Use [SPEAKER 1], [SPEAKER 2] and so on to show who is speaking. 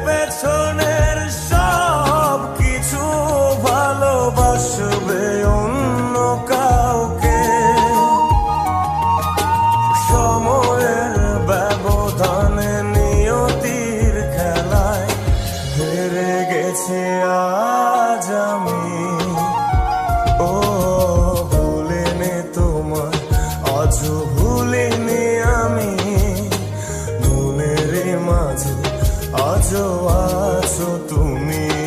[SPEAKER 1] পেছনের সব কিছু ভালোবাসবে অন্য কাউকে। সময়ের ব্যবধানে নিয়তির খেলায় হেরে গেছি আজ আমি। ও ভুলিনি তোমায়, আজও ভুলিনি আমি। মনের মাঝে আজও আছো তুমি।